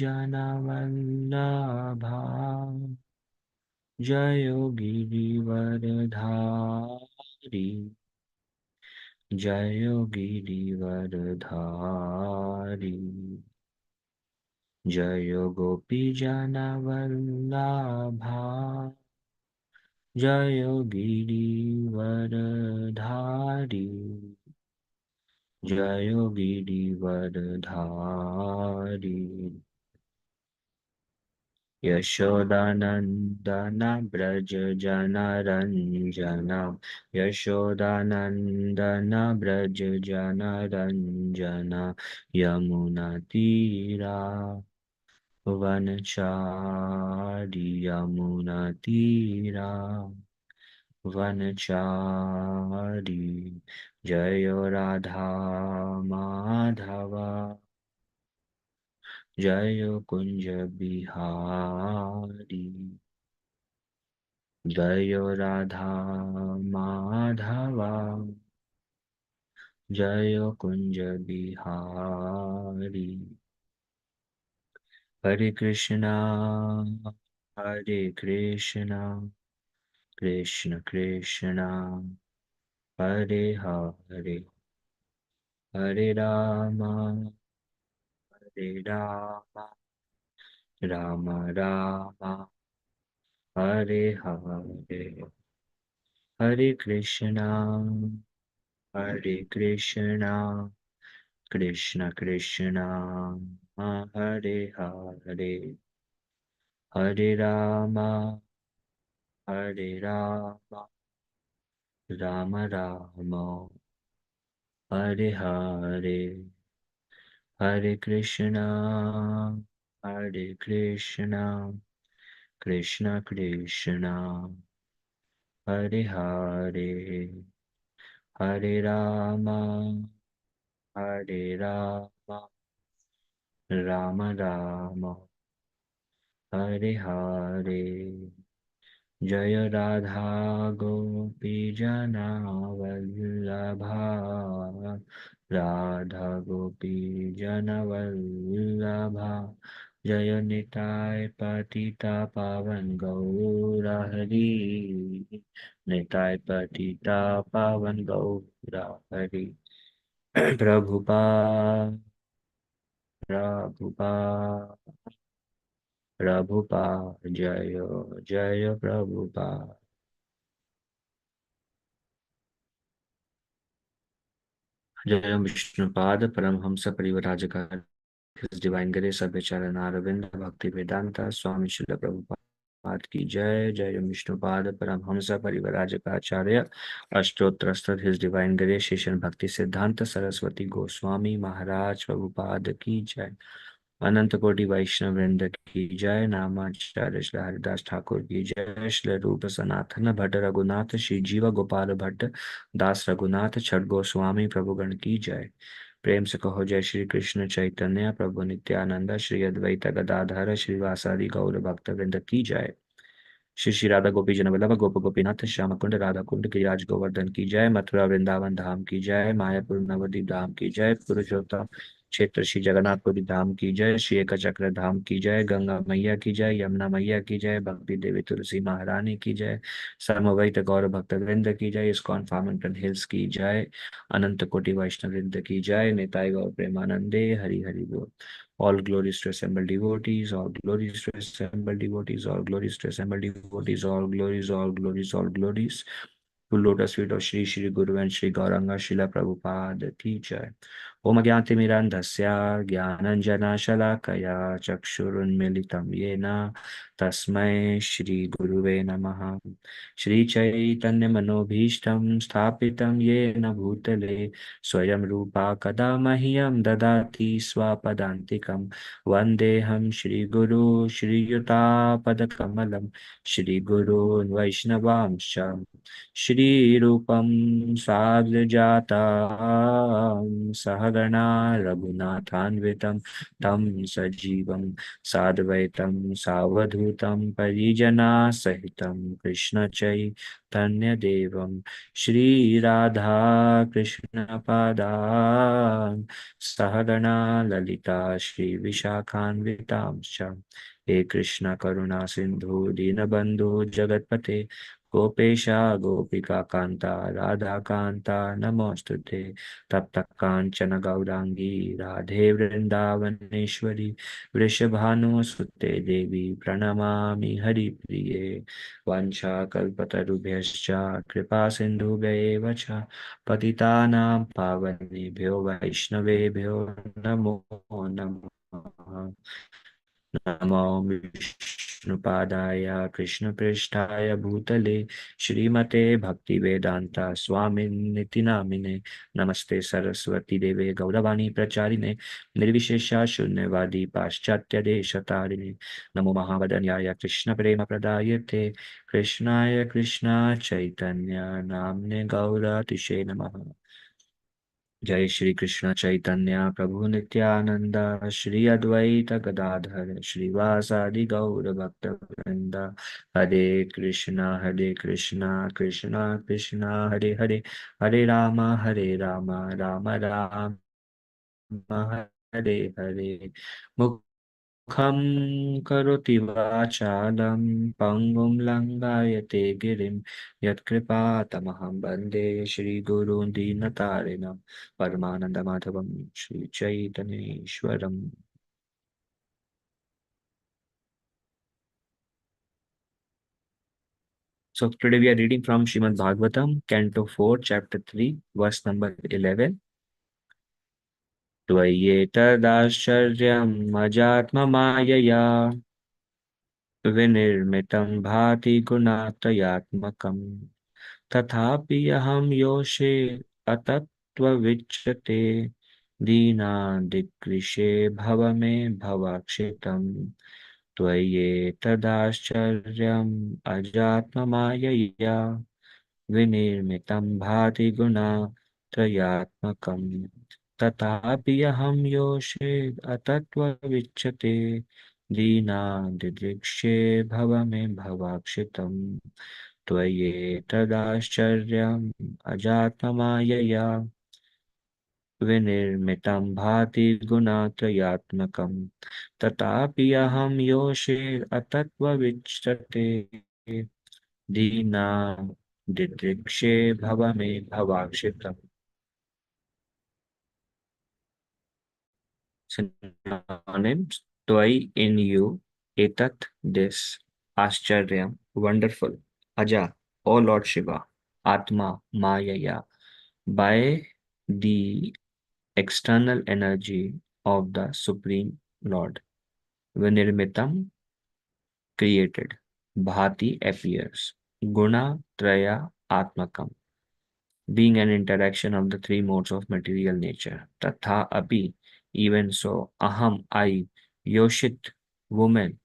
जनवल्लभा जय गिरिवरधारी जय गिरिवरधारी जय गोपी जनवल्लभा जय गिरिवरधारी जय गिरिवरधारी यशोदानन्दन व्रज जनरञ्जन यशोदानन्दन व्रज जनरञ्जन यमुनातीरा वनचारी यमुनातीरा वनचारी जय राधा माधव जय कुंज बिहारी जय राधा माधवा जय कुंज बिहारी हरे कृष्णा कृष्ण कृष्णा हरे हरे हरे राम राम राम हरे हरे हरे कृष्णा कृष्ण कृष्णा हरे हरे हरे राम राम राम हरे हरे हरे कृष्णा कृष्ण कृष्णा हरे हरे हरे राम राम राम हरे हरे जय राधा गोपी जना वल्लभा राधा गोपी जन वल्लभा जय निताय पतिता पावन गौर हरि निताय पतिता पावन गौर हरि प्रभुपाद प्रभुपाद प्रभुपाद जय जय प्रभुपाद जय Vishnupad Paramhans परिव्राजकाचार्य His Divine Grace Abhicharan Aravind Bhakti Vedanta Swami Srila Prabhupada की जय जय विष्णुपाद परमहंस परिव्राजकाचार्य अष्टोत्तर स्तर His Divine Grace शिष्य भक्ति सिद्धांत सरस्वती गोस्वामी महाराज प्रभुपाद की जय अनंत कोटि वैष्णव वृंद की जय नामाचार्य श्री हरिदास ठाकुर की जय श्री रूप सनातन भट्ट रघुनाथ श्री जीव गोपाल भट्ट दास रघुनाथ छठ गोस्वामी प्रभुगण की जय प्रेम से कहो जय श्री कृष्ण चैतन्य प्रभु नित्यानंद श्री अद्वैत गदाधर श्रीवासादि गौर भक्त वृंद की जय श्री श्री राधा गोपी जन वल्लभ गोप गोपीनाथ श्याम कुंड राधा कुंड गिरिराज गोवर्धन की जय मथुरा वृंदावन धाम की जय मायापुर नवद्वीप धाम की जय पुरुषोत्तम क्षेत्र श्री जगन्नाथपुरी धाम की जय श्री एक चक्र धाम की जय गंगा मैया की जय यमुना मैया की जय भक्ति देवी तुलसी महारानी की जय समवैत गौर भक्त वृंद की जय इस्कॉन फाउंटेन हिल्स की जय अनंत कोटि वैष्णव वृंद की जय निताई गौर प्रेमानंदे हरि हरि बोल All glories to assembled devotees, all glories to assembled devotees, all glories to assembled devotees, all glories, all glories, all glories. To lotus feet of Shri Shri Guru and Shri Gauranga Srila Prabhupada ki jai. Om Agyantimirandhasya Gyananjana Shalakaya Chakshurunmilitam Yena Tasmai Shri Guruve Namaha Shri Chaitanya Manobhishtam Sthapitam Yena Bhutale Swayam Rupa Kada Mahyam Dadati Swapadantikam Vandeham Shri Guru Shri Yuta Padakamalam Shri Guru Vaishnavamsha श्रीरूपं साग्रजातं सहगणा सहगणा रघुनाथान्वितं तं सजीवं साद्वैतं सावधूतं परिजनासहितं कृष्ण चैतन्यदेवं श्रीराधा कृष्णपादान् सहगणा ललिता श्रीविशाखान्वितांश्च हे कृष्ण करुणा सिंधु दीनबंधु जगतपते गोपेशा गोपिका कांता राधा कांता नमोस्तुते तप्त कांचन गौरांगी राधे वृंदावनेश्वरी वृषभानुसुते देवी प्रणमामि हरिप्रिये वाञ्छाकल्पतरुभ्यश्च कृपा सिन्धुभ्येव च पतितानां पावनेभ्यो वैष्णवेभ्यो नमो नमः नमो विष्णुपादाय कृष्णपृष्ठाय भूतले श्रीमते भक्तिवेदांता स्वामिन्निति नामिने नमस्ते सरस्वती देवे गौरवाणी प्रचारिणे निर्विशेषा शून्यवादी पाश्चात्य देशतारिणे नमो महावदन्याय कृष्ण प्रेम प्रदायते कृष्णाय कृष्णा चैतन्य नाम्ने गौरतिशे नमः जय श्री कृष्ण चैतन्य प्रभु नित्यानंद श्री अद्वैत गदाधर श्रीवासादि गौर भक्त वृंद हरे कृष्णा कृष्णा कृष्णा हरे हरे हरे राम राम राम हरे हरे मुखं करोति वाचालं पङ्गुं लङ्घयते गिरिं यत्कृपातमहं वन्दे श्रीगुरून् दीनतारिणं परमानन्दमाधवं श्रीचैतन्येश्वरम्. So today we are reading from Srimad Bhagavatam, Canto 4, Chapter 3, verse number 11. त्वय्येतदाश्चर्यम् अजात्ममायया विनिर्मितं भाति गुणात्रयात्मकम् तथापि अहं योषे अतत्त्वविच्यते दीनादिकृशे भव मे भवाक्षितम् त्वय्येतदाश्चर्यम् अजात्ममायया विनिर्मितं भाति गुणात्रयात्मकम् तथापि अहं योषे अतत्त्वविच्यते दीनादिदृक्षे भव मे भवाक्षितम् त्वय्येतदाश्चर्यम् अजातमायया विनिर्मितं भाति गुणात्रयात्मकम् तथापि अहं योषे अतत्त्वविच्यते दीनादिदृक्षे भव मे भवाक्षितम्. Synonyms: Twai, in you, etat, this, Ascharyam, wonderful, Aja, O Lord Shiva, Atma, Mayaya, by the external energy of the Supreme Lord. Vinirmitam, created. Bhati appears. Guna, Traya, Atmakam, being an interaction of the three modes of material nature. Tatha api, even so, aham, I, yoshit, woman,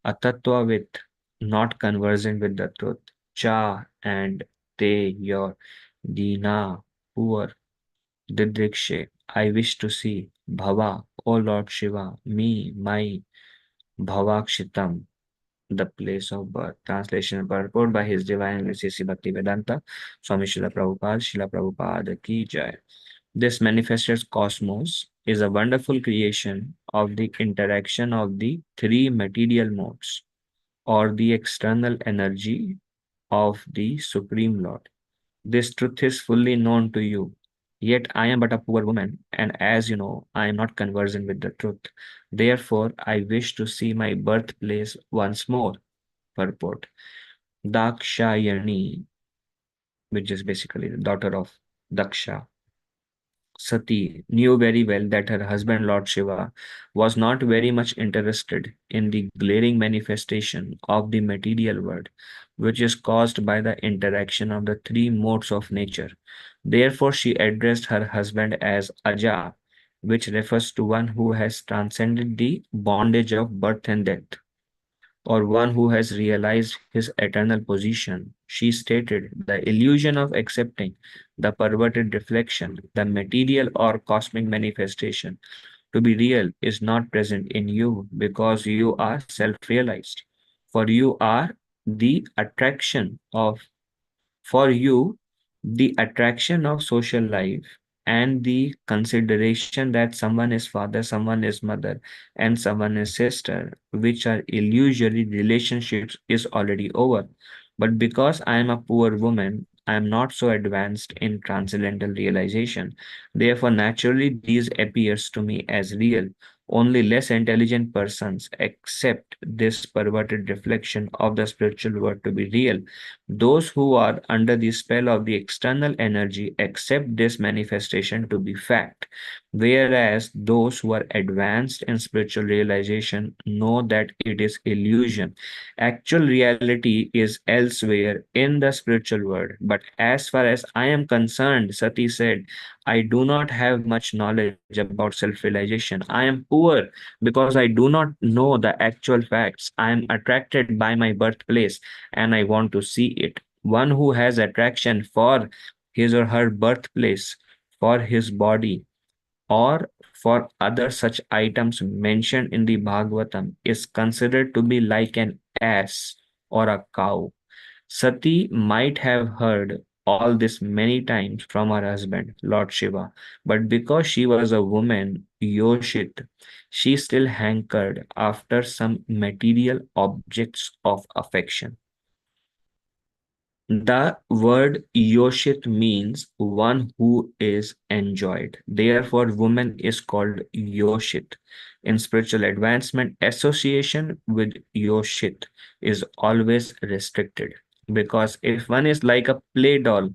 atatvavit, not conversant with the truth, cha, and te, your, dina, poor, didrikshe, I wish to see, bhava, O Lord Shiva, me, my, bhavakshitam, the place of birth. Translation and purport by His Divine Grace Sri Bhaktivedanta Swami Srila Prabhupada Ki Jai. This manifested cosmos is a wonderful creation of the interaction of the three material modes or the external energy of the Supreme Lord. This truth is fully known to you. Yet I am but a poor woman, and as you know, I am not conversant with the truth. Therefore, I wish to see my birthplace once more. Purport: Dakshayani, which is basically the daughter of Daksha, Sati, knew very well that her husband, Lord Shiva, was not very much interested in the glaring manifestation of the material world, which is caused by the interaction of the three modes of nature. Therefore, she addressed her husband as Aja, which refers to one who has transcended the bondage of birth and death. or one who has realized his eternal position. She stated, the illusion of accepting the perverted reflection, the material or cosmic manifestation, to be real is not present in you because you are self realized. For you are the attraction of for you, the attraction of social life and the consideration that someone is father, someone is mother, and someone is sister, which are illusory relationships, is already over. But because I am a poor woman, I am not so advanced in transcendental realization. Therefore, naturally, these appears to me as real. Only less intelligent persons accept this perverted reflection of the spiritual world to be real. Those who are under the spell of the external energy accept this manifestation to be fact, whereas those who are advanced in spiritual realization know that it is illusion. Actual reality is elsewhere in the spiritual world. But as far as I am concerned, Sati said, I do not have much knowledge about self realization. I am poor because I do not know the actual facts. I am attracted by my birthplace and I want to see it. One who has attraction for his or her birthplace, for his body, or for other such items mentioned in the Bhagavatam is considered to be like an ass or a cow. Sati might have heard all this many times from her husband, Lord Shiva, but because she was a woman, Yoshit, she still hankered after some material objects of affection. The word Yoshit means one who is enjoyed. Therefore, woman is called Yoshit. In spiritual advancement, association with Yoshit is always restricted because if one is like a play doll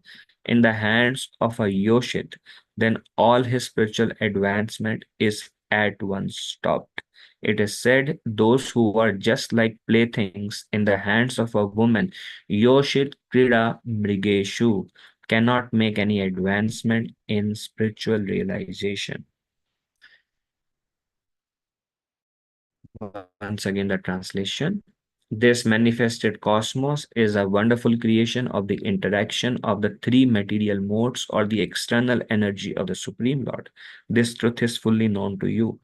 in the hands of a Yoshit, then all his spiritual advancement is at once stopped. It is said those who are just like playthings in the hands of a woman Yoshit Krida Mrigeshu cannot make any advancement in spiritual realization. Once again, the translation. This manifested cosmos is a wonderful creation of the interaction of the three material modes or the external energy of the Supreme Lord. This truth is fully known to you.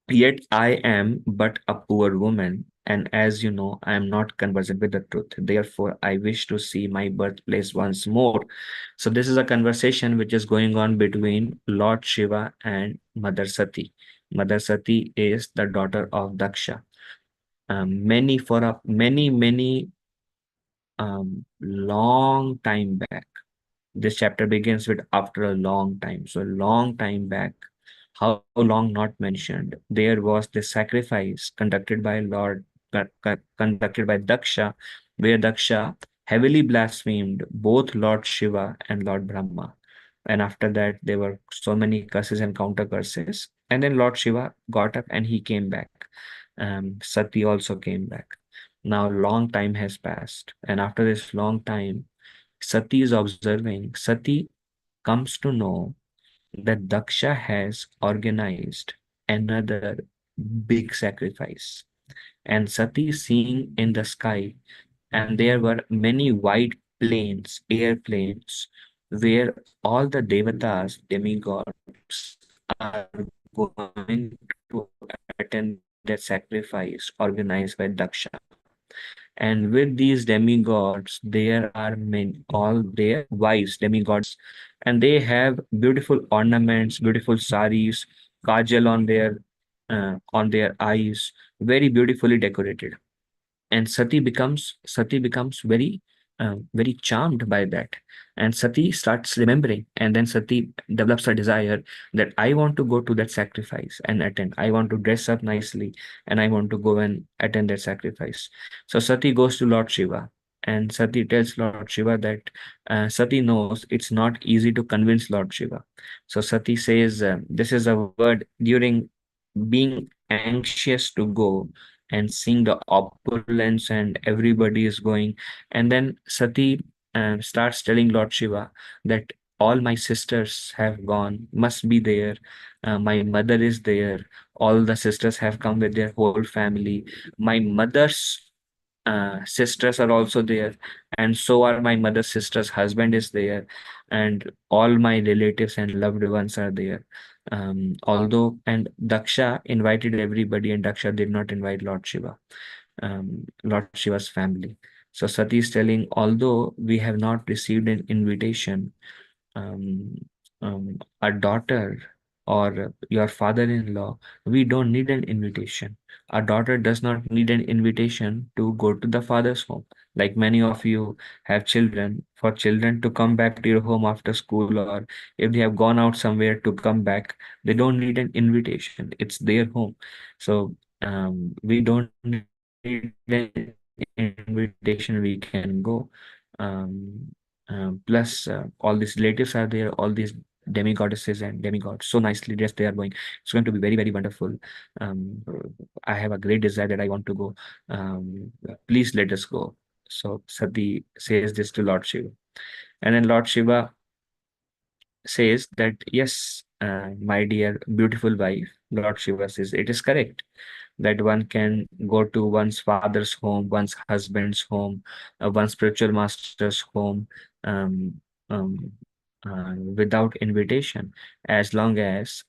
Yet I am but a poor woman, and as you know, I am not conversant with the truth. Therefore, I wish to see my birthplace once more. So, this is a conversation which is going on between Lord Shiva and Mother Sati. Mother Sati is the daughter of Daksha. Many long time back. This chapter begins with after a long time. So, a long time back, how long not mentioned, there was this sacrifice conducted by conducted by Daksha, where Daksha heavily blasphemed both Lord Shiva and Lord Brahma. And after that, there were so many curses and counter curses. And then Lord Shiva got up and he came back. Sati also came back. Now, long time has passed. And after this long time, Sati is observing. Sati comes to know that Daksha has organized another big sacrifice. And Sati seeing in the sky, and there were many white planes, airplanes, where all the devatas, demigods, are going to attend that sacrifice organized by Daksha. And with these demigods, there are many, all their wives, demigods, and they have beautiful ornaments, beautiful saris, kajal on their eyes, very beautifully decorated. And Sati becomes very charmed by that, and Sati starts remembering, and then Sati develops a desire that I want to go to that sacrifice and attend. I want to dress up nicely and I want to go and attend that sacrifice. So Sati goes to Lord Shiva, and Sati tells Lord Shiva that Sati knows it's not easy to convince Lord Shiva. So Sati says, this is a word during being anxious to go and seeing the opulence and everybody is going. And then Sati starts telling Lord Shiva that all my sisters have gone, must be there. My mother is there. All the sisters have come with their whole family. My mother's sisters are also there, and so are my mother's sister's husband is there, and all my relatives and loved ones are there. Although, and Daksha invited everybody, and Daksha did not invite Lord Shiva, Lord Shiva's family. So Sati is telling, although we have not received an invitation, um, a daughter or your father-in-law, we don't need an invitation. A daughter does not need an invitation to go to the father's home. Like many of you have children, for children to come back to your home after school, or if they have gone out somewhere to come back, they don't need an invitation. It's their home. So we don't need an invitation, we can go. Um, Plus, all these relatives are there, all these demigoddesses and demigods, so nicely dressed they are going. It's going to be very, very wonderful. Um, I have a great desire that I want to go. Please let us go. So Sati says this to Lord Shiva. And then Lord Shiva says that, yes, my dear beautiful wife, Lord Shiva says, it is correct that one can go to one's father's home, one's husband's home, one's spiritual master's home, um, um, without invitation, as long as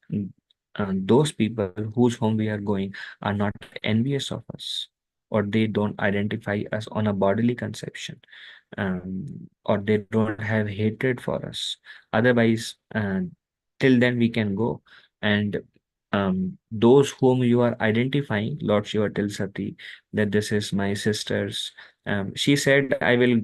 those people whose home we are going are not envious of us, or they don't identify us on a bodily conception, or they don't have hatred for us. Otherwise, till then we can go. And those whom you are identifying, Lord Shiva tells Sati that this is my sisters. She said, I will,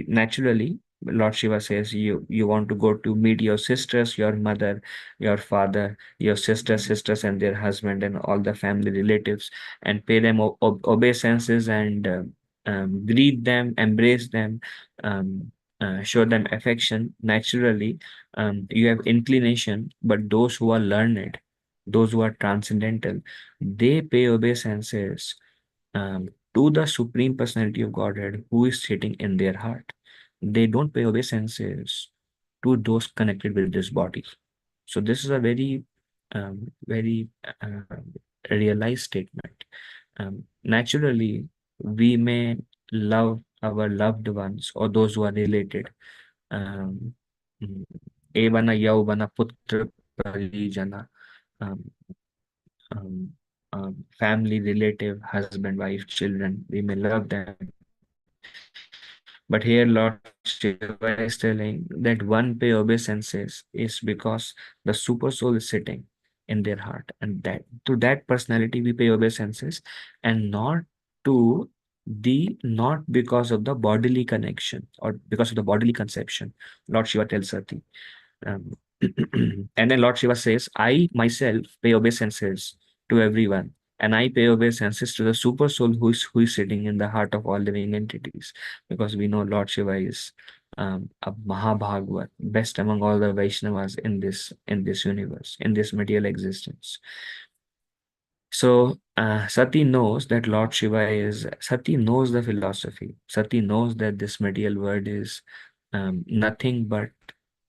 naturally, Lord Shiva says, you want to go to meet your sisters, your mother, your father, your sisters, and their husband, and all the family relatives, and pay them obeisances, and greet them, embrace them, show them affection. Naturally, you have inclination, but those who are learned, those who are transcendental, they pay obeisances to the Supreme Personality of Godhead who is sitting in their heart. They don't pay obeisances to those connected with this body. So this is a very, very realized statement. Naturally, we may love our loved ones or those who are related. Um, mm, Evana yauvana putra parijana. Um, Family, relative, husband, wife, children, we may love them. But here Lord Shiva is telling that one pay obeisances is because the super soul is sitting in their heart. And that to that personality we pay obeisances, and not to not because of the bodily connection or because of the bodily conception. Lord Shiva tells Sati. Um, and then Lord Shiva says, I myself pay obeisances to everyone, and I pay obeisances to the super soul who is sitting in the heart of all living entities, because we know Lord Shiva is a Mahabhagavat, best among all the Vaishnavas in this universe, in this material existence. So Sati knows the philosophy. Sati knows that this material world is nothing but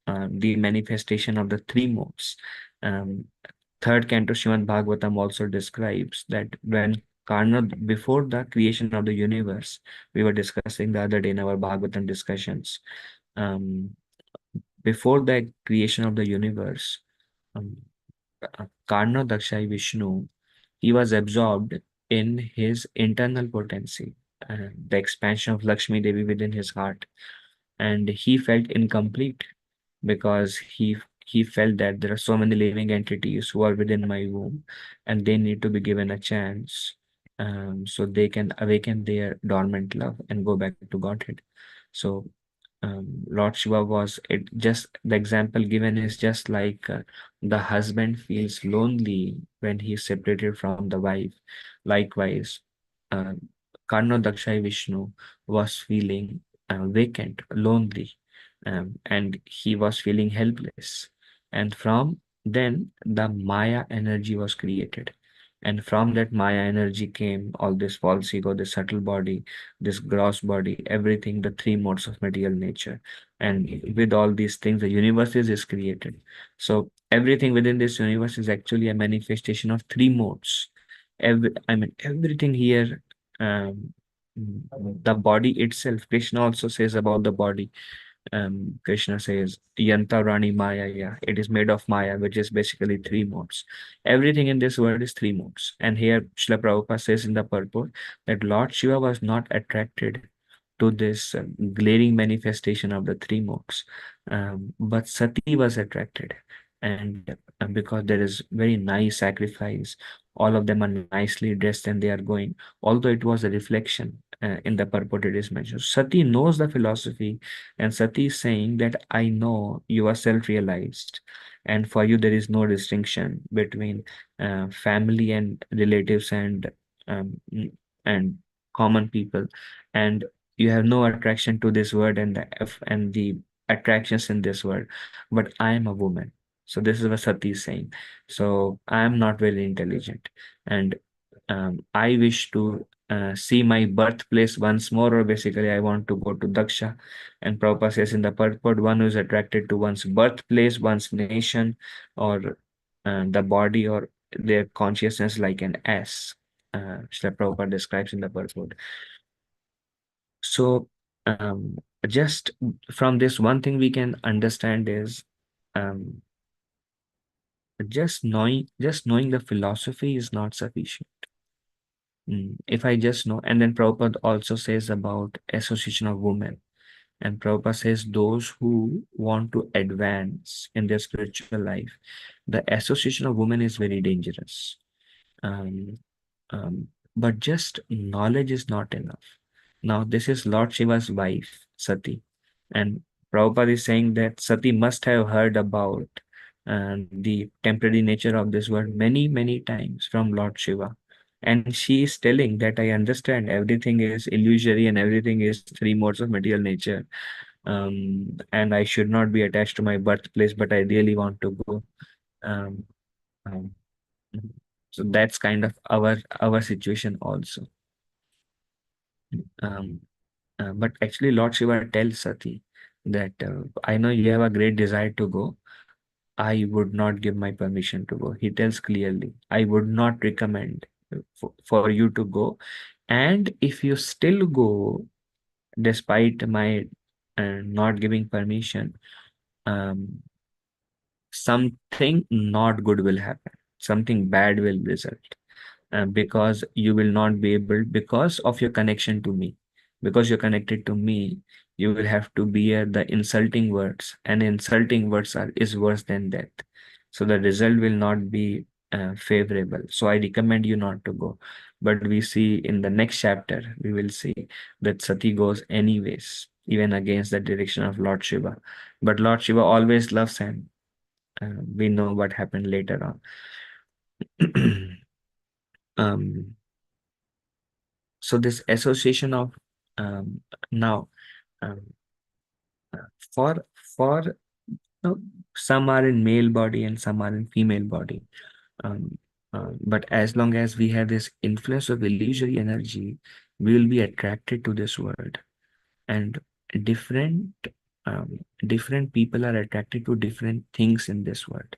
the manifestation of the three modes. Um, Third canto Srimad Bhagavatam also describes that when Karna, before the creation of the universe, we were discussing the other day in our Bhagavatam discussions. Um, Before the creation of the universe, um, Karna Dakshai Vishnu, he was absorbed in his internal potency, the expansion of Lakshmi Devi within his heart, and he felt incomplete because he felt that there are so many living entities who are within my womb, and they need to be given a chance, so they can awaken their dormant love and go back to Godhead. So Lord Shiva was it just the example given is just like the husband feels lonely when he is separated from the wife. Likewise, uh, Karno Dakshai Vishnu was feeling vacant, lonely, and he was feeling helpless. And from then, the Maya energy was created. And from that Maya energy came all this false ego, this subtle body, this gross body, everything, the three modes of material nature. And with all these things, the universe is created. So everything within this universe is actually a manifestation of three modes. I mean, everything here, um, the body itself, Krishna also says about the body. Krishna says, Yanta Rani Maya, yeah, it is made of Maya, which is basically three modes. Everything in this world is three modes. And here, Srila Prabhupada says in the purport that Lord Shiva was not attracted to this glaring manifestation of the three modes, but Sati was attracted. And because there is very nice sacrifice, all of them are nicely dressed and they are going, although it was a reflection in the purport it is mentioned. Sati knows the philosophy, and Sati is saying that I know you are self-realized, and for you there is no distinction between family and relatives um, and common people, and you have no attraction to this world and the attractions in this world. But I am a woman. So this is what Sati is saying. So I am not very intelligent, and I wish to see my birthplace once more, or basically, I want to go to Daksha. And Prabhupada says in the purport, one who is attracted to one's birthplace, one's nation, or the body, or their consciousness like an ass. Srila Prabhupada describes in the purport. So, just from this, one thing we can understand is um, just knowing the philosophy is not sufficient. If I just know, and then Prabhupada also says about association of women, and Prabhupada says those who want to advance in their spiritual life, the association of women is very dangerous. Um, um, but just knowledge is not enough. Now, this is Lord Shiva's wife, Sati. And Prabhupada is saying that Sati must have heard about the temporary nature of this world many, many times from Lord Shiva. And she is telling that I understand everything is illusory and everything is three modes of material nature. And I should not be attached to my birthplace, but I really want to go. Um, um, so that's kind of our situation also. Um, but actually, Lord Shiva tells Sati that I know you have a great desire to go. I would not give my permission to go. He tells clearly, I would not recommend for you to go. And if you still go, despite my not giving permission, um, something not good will happen. Something bad will result. Because you will not be able, because of your connection to me, because you're connected to me, you will have to bear the insulting words, and insulting words is worse than death. So the result will not be favorable. So I recommend you not to go. But we see in the next chapter, we will see that Sati goes anyways, even against the direction of Lord Shiva. But Lord Shiva always loves him. We know what happened later on. um, so this association of um, now um, for for some are in male body and some are in female body, um, but as long as we have this influence of illusory energy, we will be attracted to this world. And different different people are attracted to different things in this world.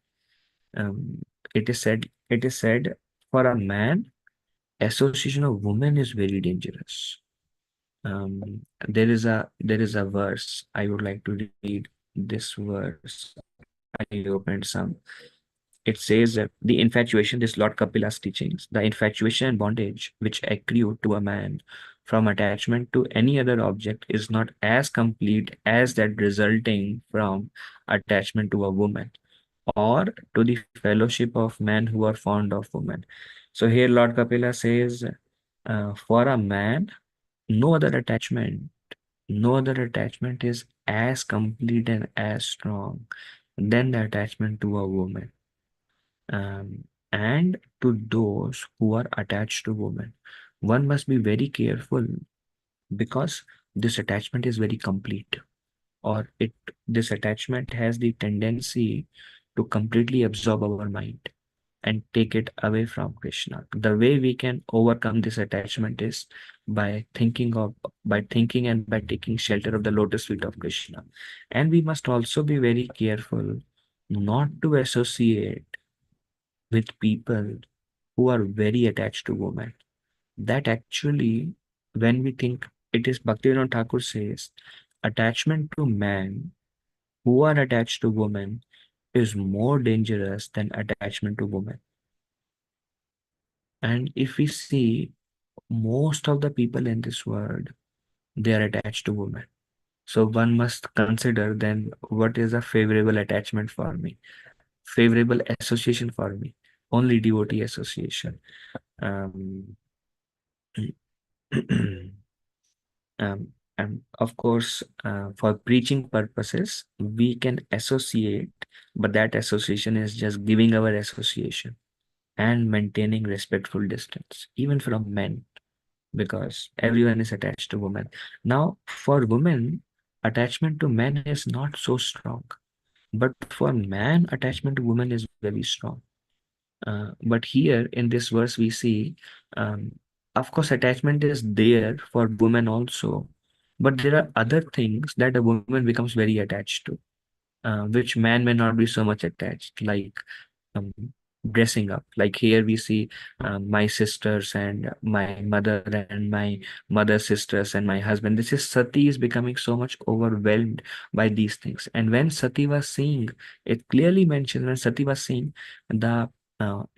um, it is said for a man, association of women is very dangerous. There is a verse I would like to read. This verse I opened some. It says that the infatuation, this Lord Kapila's teachings, the infatuation and bondage which accrue to a man from attachment to any other object is not as complete as that resulting from attachment to a woman, or to the fellowship of men who are fond of women. So here Lord Kapila says, for a man, no other attachment, no other attachment is as complete and as strong than the attachment to a woman. And to those who are attached to women, one must be very careful, because this attachment is very complete, or it this attachment has the tendency to completely absorb our mind and take it away from Krishna. The way we can overcome this attachment is by thinking and by taking shelter of the lotus feet of Krishna. And we must also be very careful not to associate with people who are very attached to women. That actually, when we think, it is Bhaktivinoda Thakur says, attachment to men who are attached to women is more dangerous than attachment to women. And if we see, most of the people in this world, they are attached to women. So one must consider then what is a favorable attachment for me, favorable association for me, only devotee association. Um, and of course, for preaching purposes, we can associate, but that association is just giving our association and maintaining respectful distance, even from men, because everyone is attached to women. Now, for women, attachment to men is not so strong, but for man, attachment to women is very strong. But here in this verse, we see, um, of course, attachment is there for women also, but there are other things that a woman becomes very attached to, which man may not be so much attached, like um, dressing up. Like here we see my sisters and my mother and my mother's sisters and my husband. This is Sati is becoming so much overwhelmed by these things. And when Sati was seeing, it clearly mentioned when Sati was seeing the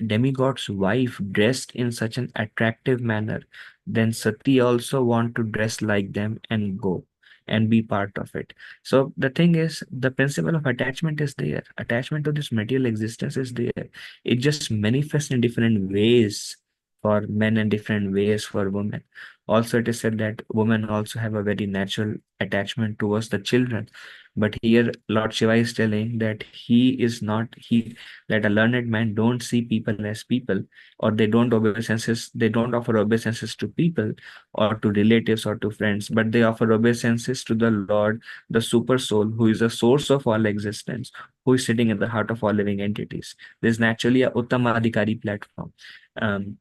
demigod's wife dressed in such an attractive manner, then Sati also want to dress like them and go and be part of it. So the thing is, the principle of attachment is there. Attachment to this material existence is there. It just manifests in different ways for men and different ways for women. Also, it is said that women also have a very natural attachment towards the children. But here, Lord Shiva is telling that he is not he that a learned man don't see people as people, or they don't obeisances. They don't offer obeisances to people or to relatives or to friends, but they offer obeisances to the Lord, the super soul, who is the source of all existence, who is sitting at the heart of all living entities. There's naturally a Uttama Adhikari platform. Um,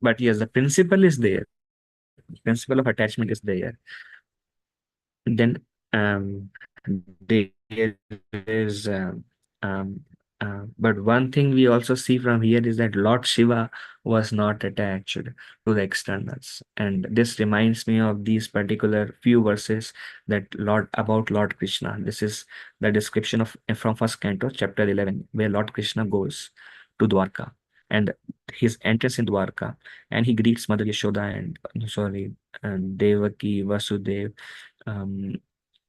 but yes, the principle is there. Principle of attachment is there. Then there is but one thing we also see from here is that Lord Shiva was not attached to the externals, and this reminds me of these particular few verses that Lord about Lord Krishna. This is the description of from first canto chapter 11, where Lord Krishna goes to Dwarka, and his entrance in Dwarka, and he greets Mother Yashoda and sorry and Devaki, Vasudev,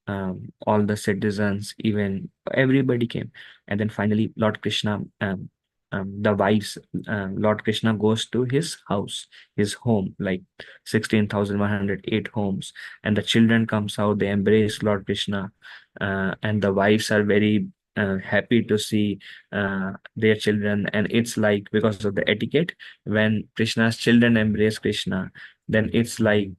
um, all the citizens, even everybody came. And then finally, Lord Krishna, the wives, Lord Krishna goes to his house, his home, like 16,108 homes. And the children comes out, they embrace Lord Krishna. And the wives are very happy to see their children. And it's like, because of the etiquette, when Krishna's children embrace Krishna, then it's like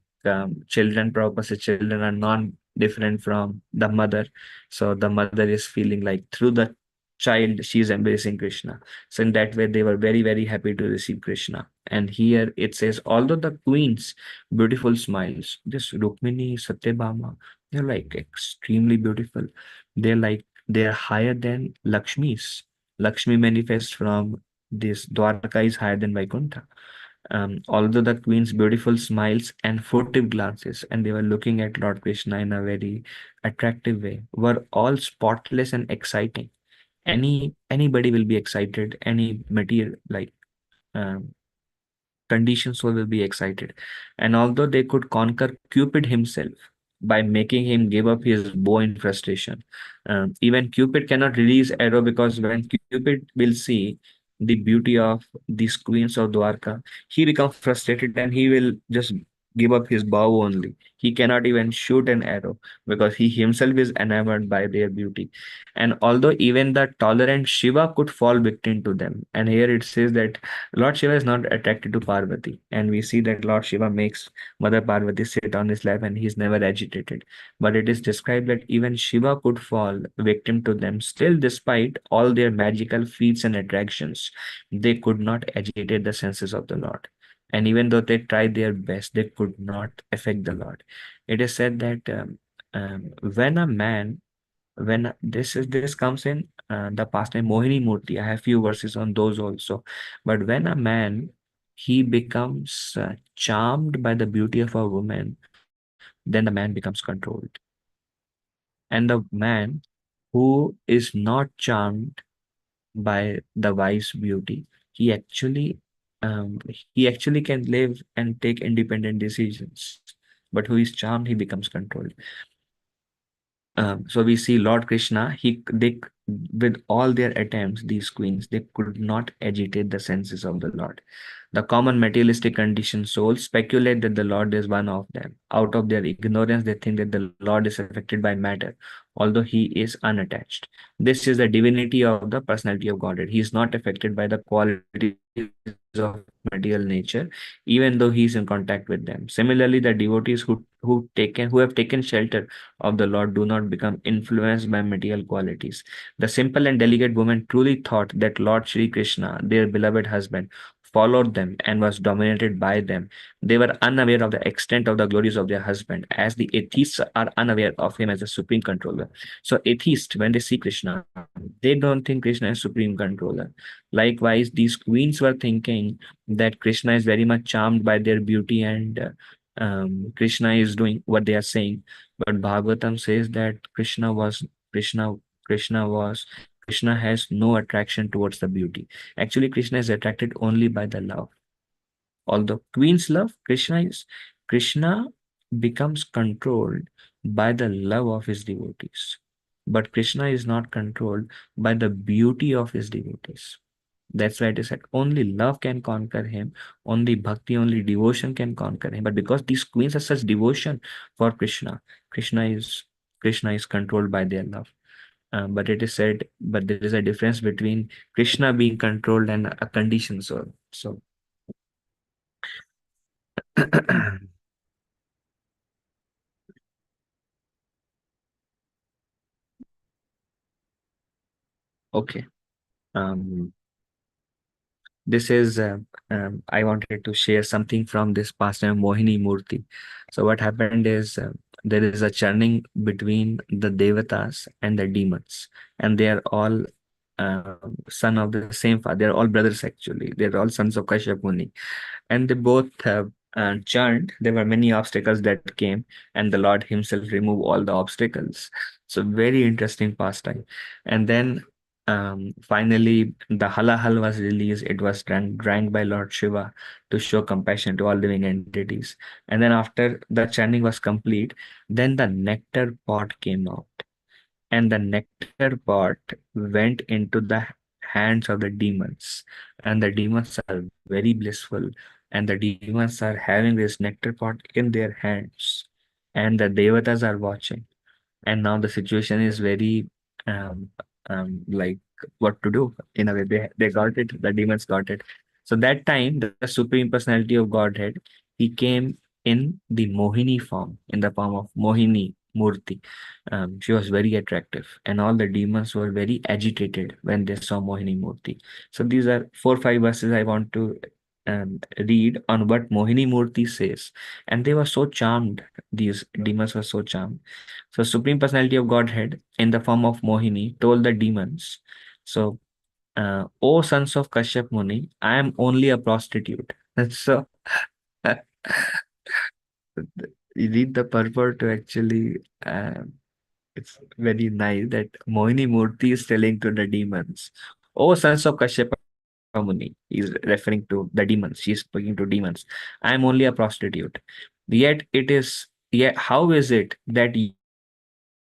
children, Prabhupada says children are non-different from the mother. So the mother is feeling like through the child, she is embracing Krishna. So in that way, they were very, very happy to receive Krishna. And here it says, although the queen's beautiful smiles, this Rukmini, Satyabhama, they're like extremely beautiful. They're higher than Lakshmi's. Lakshmi manifests from this Dwarka is higher than Vaikuntha. Although the queen's beautiful smiles and furtive glances, and they were looking at Lord Krishna in a very attractive way, were all spotless and exciting. Anybody will be excited. Any material like um, conditioned soul will be excited. And although they could conquer Cupid himself by making him give up his bow in frustration, even Cupid cannot release arrow, because when Cupid will see the beauty of these queens of Dwarka, he becomes frustrated and he will just give up his bow only. He cannot even shoot an arrow because he himself is enamored by their beauty. And although even the tolerant Shiva could fall victim to them, and here it says that Lord Shiva is not attracted to Parvati, and we see that Lord Shiva makes Mother Parvati sit on his lap and he is never agitated. But it is described that even Shiva could fall victim to them. Still, despite all their magical feats and attractions, they could not agitate the senses of the Lord. And even though they tried their best, they could not affect the Lord. It is said that when a man When this comes in the past name Mohini Murti. I have few verses on those also. But when a man he becomes charmed by the beauty of a woman, then the man becomes controlled. And the man who is not charmed by the wife's beauty, he actually he actually can live and take independent decisions. But who is charmed, he becomes controlled. So we see Lord Krishna, with all their attempts, these queens, they could not agitate the senses of the Lord. The common materialistic conditioned souls speculate that the Lord is one of them. Out of their ignorance, they think that the Lord is affected by matter, although he is unattached. This is the divinity of the personality of Godhead. He is not affected by the qualities of material nature, even though he is in contact with them. Similarly, the devotees who have taken shelter of the Lord do not become influenced by material qualities. The simple and delicate woman truly thought that Lord Shri Krishna, their beloved husband, followed them and was dominated by them. They were unaware of the extent of the glories of their husband, as the atheists are unaware of him as a supreme controller. So, atheists, when they see Krishna, they don't think Krishna is supreme controller. Likewise, these queens were thinking that Krishna is very much charmed by their beauty and Krishna is doing what they are saying. But Bhagavatam says that Krishna Krishna was Krishna has no attraction towards the beauty. Actually, Krishna is attracted only by the love. Although queens love, Krishna becomes controlled by the love of his devotees. But Krishna is not controlled by the beauty of his devotees. That's why it is said only love can conquer him, only bhakti, only devotion can conquer him. But because these queens have such devotion for Krishna, Krishna is Krishna is controlled by their love. But it is said, but there is a difference between Krishna being controlled and a conditioned soul. So, okay. Um, this is I wanted to share something from this pastime Mohini Murti. So what happened is there is a churning between the devatas and the demons, and they are all son of the same father. They are all brothers actually. They are all sons of Kashyap Muni, and they both have churned. There were many obstacles that came, and the Lord Himself removed all the obstacles. So very interesting pastime. And then finally, the Halahal was released. It was drank by Lord Shiva to show compassion to all living entities. And then after the chanting was complete, then the nectar pot came out, and the nectar pot went into the hands of the demons, and the demons are very blissful, and the demons are having this nectar pot in their hands, and the devatas are watching. And now the situation is very um, like what to do. In a way, they got it, the demons got it. So that time the supreme personality of Godhead, he came in the Mohini form, in the form of Mohini Murti. She was very attractive, and all the demons were very agitated when they saw Mohini Murti. So these are 4 5 verses I want to read on what Mohini Murti says. And they were so charmed, these demons were so charmed. So Supreme Personality of Godhead in the form of Mohini told the demons, so O sons of Kashyap Muni, I am only a prostitute. So you read the purport to actually it's very nice that Mohini Murti is telling to the demons, O sons of Kashyapa Muni, he's referring to the demons, she's speaking to demons. I am only a prostitute. Yet how is it that you sons of Kashyapa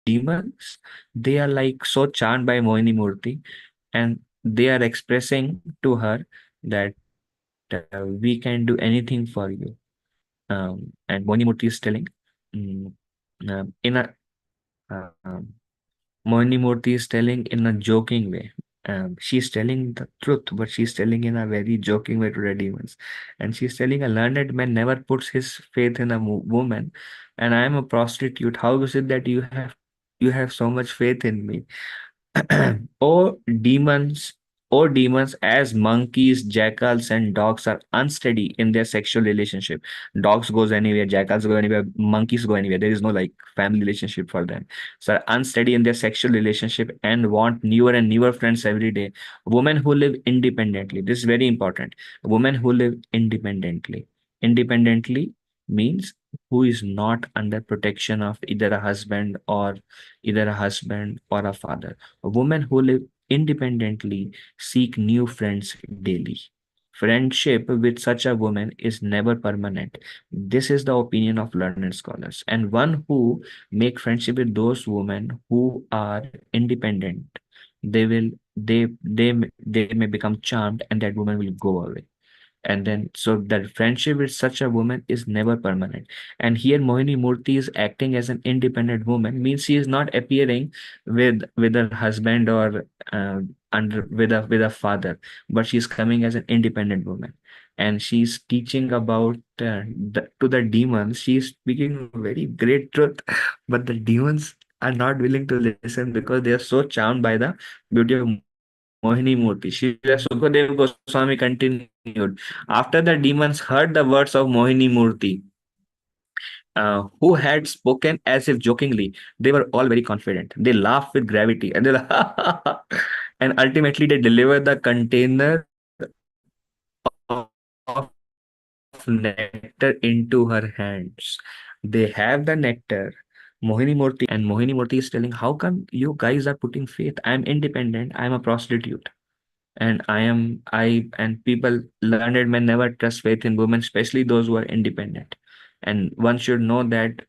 Muni, you are so demons, they are like so charmed by Mohini Murti, and they are expressing to her that we can do anything for you. And Mohini Murti is telling, mm, in a Mohini Murti is telling in a joking way. She's telling the truth, but she's telling in a very joking way to the demons. And she's telling a learned man never puts his faith in a woman, and I am a prostitute. How is it that you have so much faith in me? Oh, demons! or demons, as monkeys, jackals, and dogs are unsteady in their sexual relationship. Dogs goes anywhere, jackals go anywhere, monkeys go anywhere. There is no like family relationship for them. So are unsteady in their sexual relationship and want newer and newer friends every day. Women who live independently. This is very important. Women who live independently. Independently means who is not under protection of either a husband or a father. Women who live independently seek new friends daily. Friendship with such a woman is never permanent. This is the opinion of learned scholars. And one who make friendship with those women who are independent, they may become charmed, and that woman will go away. And then so that friendship with such a woman is never permanent. And here Mohini Murthy is acting as an independent woman, means she is not appearing with her husband or under with a father, but she's coming as an independent woman. And she's teaching about to the demons. She's speaking very great truth, but the demons are not willing to listen because they are so charmed by the beauty of Mohini Murthy. Srila Sukadev Goswami continued. After the demons heard the words of Mohini Murthy, who had spoken as if jokingly, they were all very confident. They laughed with gravity and they and ultimately they delivered the container of nectar into her hands. They have the nectar. Mohini Murthy is telling, how come you guys are putting faith? I'm independent. I'm a prostitute. And people, learned men never trust faith in women, especially those who are independent. And one should know that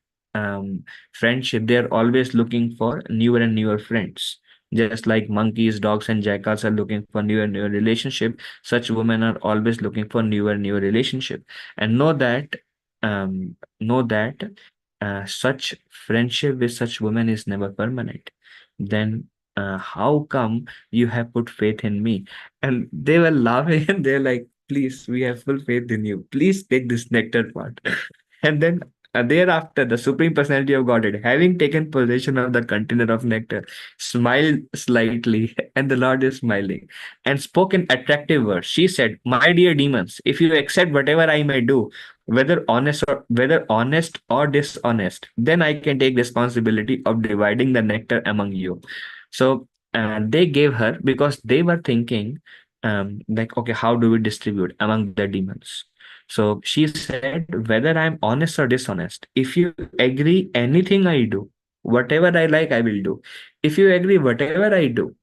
friendship, they are always looking for newer and newer friends. Just like monkeys, dogs, and jackals are looking for newer and newer relationship, such women are always looking for newer and newer relationship. And know that such friendship with such women is never permanent. Then how come you have put faith in me? And they were laughing and they're like, please, we have full faith in you. Please take this nectar part. And then thereafter, the Supreme Personality of Godhead, having taken possession of the container of nectar, smiled slightly, and the Lord is smiling, and spoke in attractive words. She said, my dear demons, if you accept whatever I may do, whether honest or dishonest, then I can take responsibility of dividing the nectar among you. So they gave her because they were thinking, like, okay, how do we distribute among the demons? So she said, whether I'm honest or dishonest, if you agree anything I do, whatever I like, I will do. If you agree whatever I do,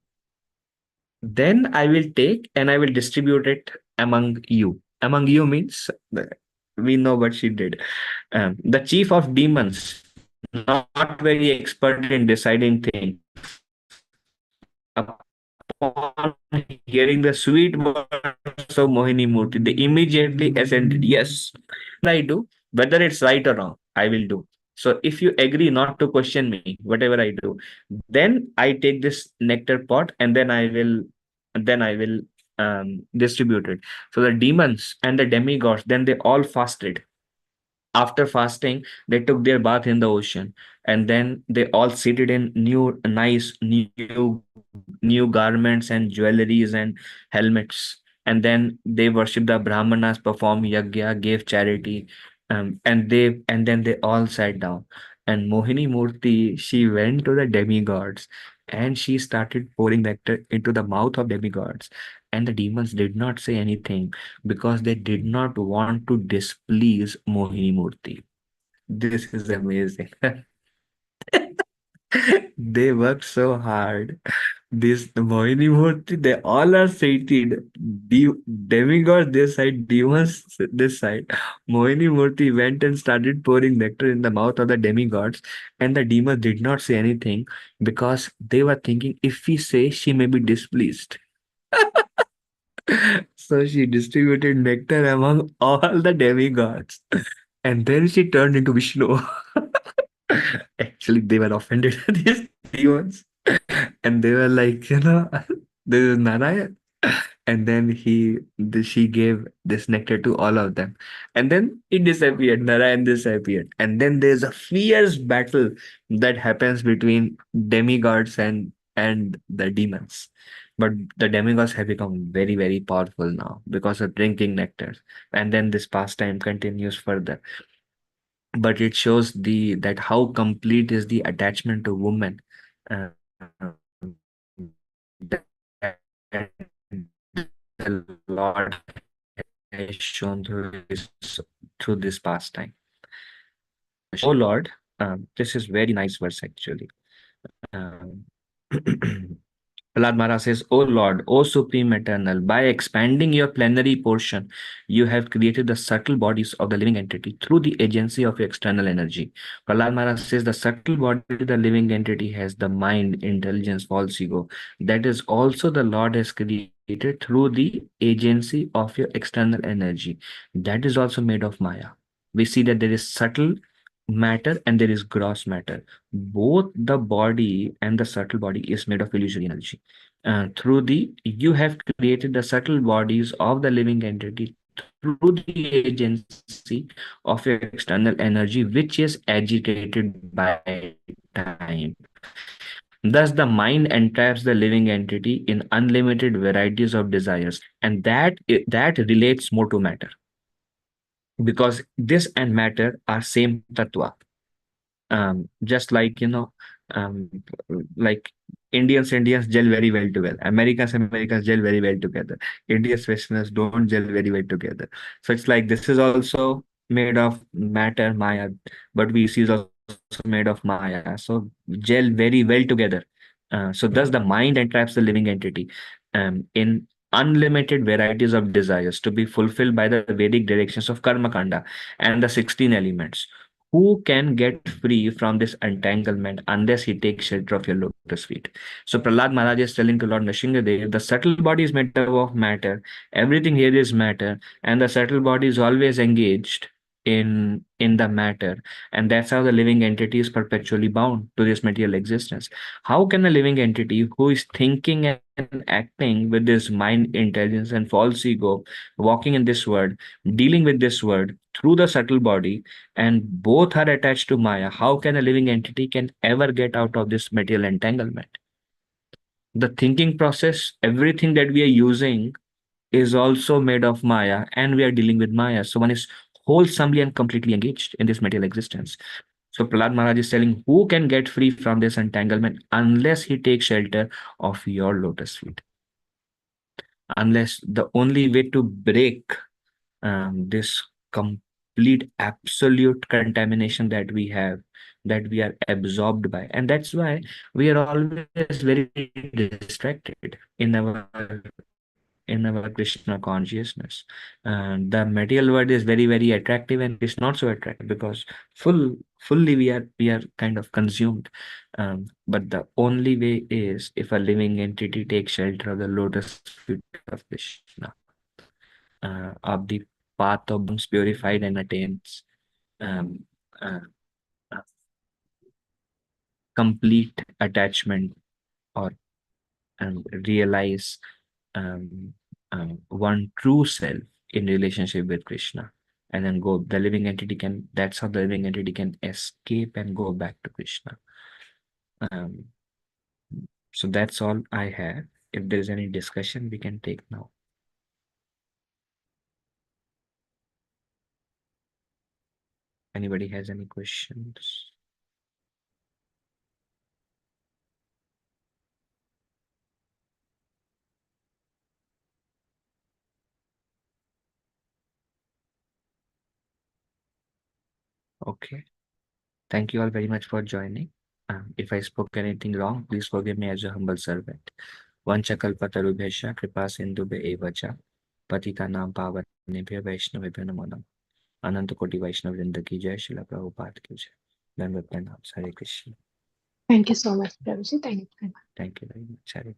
then I will take and I will distribute it among you. Among you means we know what she did. The chief of demons, not very expert in deciding things, upon hearing the sweet words of Mohini Murthy, they immediately assented. Yes, whatever I do, whether it's right or wrong, I will do. So if you agree not to question me, whatever I do, then I take this nectar pot and then I will distribute it. So the demons and the demigods, then they all fasted. After fasting, they took their bath in the ocean, and then they all seated in nice new garments and jewelries and helmets. And then they worshiped the brahmanas, performed yagya, gave charity, and then they all sat down. And Mohini Murti, she went to the demigods and she started pouring nectar into the mouth of demigods. And the demons did not say anything because they did not want to displease Mohini Murti. This is amazing. They worked so hard. This Mohini Murti, they all are sated. De- Demigods this side, demons this side. Mohini Murti went and started pouring nectar in the mouth of the demigods, and the demons did not say anything because they were thinking, if we say, she may be displeased. So she distributed nectar among all the demigods. And then she turned into Vishnu. Actually, they were offended, these demons. And they were like, this is Narayan. And then she gave this nectar to all of them. And then he disappeared. Narayan disappeared. And then there's a fierce battle that happens between demigods and the demons. But the demigods have become very, very powerful now because of drinking nectar. And then this pastime continues further. But it shows that how complete is the attachment to woman, uh, that the Lord has shown through this pastime. Oh Lord, this is very nice verse actually. Um, Prahlad Maharaj says, O Lord, O Supreme Eternal, by expanding your plenary portion, you have created the subtle bodies of the living entity through the agency of your external energy. Prahlad Maharaj says, the subtle body of the living entity has the mind, intelligence, false ego. That is also the Lord has created through the agency of your external energy. That is also made of Maya. We see that there is subtle matter and there is gross matter. Both the body and the subtle body is made of illusory energy. Through the You have created the subtle bodies of the living entity through the agency of your external energy, which is agitated by time. Thus, the mind entraps the living entity in unlimited varieties of desires, and that relates more to matter, because this and matter are same tattva. Just like um, like Indians gel very well together. Americans gel very well together. Indians Westerners don't gel very well together. So it's like this is also made of matter, Maya, but we see is also made of Maya. So gel very well together. So thus the mind entraps the living entity in unlimited varieties of desires to be fulfilled by the Vedic directions of Karma Kanda and the 16 elements. Who can get free from this entanglement unless he takes shelter of your lotus feet? So Prahlad Maharaj is telling to Lord Nrsingadev, the subtle body is made up of matter. Everything here is matter, and the subtle body is always engaged in the matter, and that's how the living entity is perpetually bound to this material existence. How can a living entity who is thinking and acting with this mind, intelligence, and false ego, walking in this world, dealing with this world through the subtle body, and both are attached to Maya, how can a living entity can ever get out of this material entanglement? The thinking process, everything that we are using is also made of Maya, and we are dealing with Maya. So one is wholesomely and completely engaged in this material existence. So Prahlad Maharaj is telling, who can get free from this entanglement unless he takes shelter of your lotus feet? Unless the only way to break this complete absolute contamination that we have, that we are absorbed by, and that's why we are always very distracted in our Krishna consciousness. And the material world is very, very attractive, and it's not so attractive because fully we are kind of consumed. But the only way is if a living entity takes shelter of the lotus feet of Krishna, of the path of beings purified and attains um, uh, uh, complete attachment, or realize um, one true self in relationship with Krishna, and then go. The living entity can. That's how the living entity can escape and go back to Krishna. Um, so that's all I have. If there is any discussion, we can take now. Anybody has any questions? Okay. Thank you all very much for joining. If I spoke anything wrong, please forgive me as a humble servant. Vanchakalpatarubhyascha kripa sindhubhya eva cha पतितानां पावनेभ्यो वैष्णवेभ्यो नमो नमः। अनंत कोटि वैष्णव वृंद की जय। श्रील प्रभुपाद की जय। धन्यवाद प्रणाम। Hare Krishna. Thank you so much, Prabhuji. Thank you. Thank you very much. Hare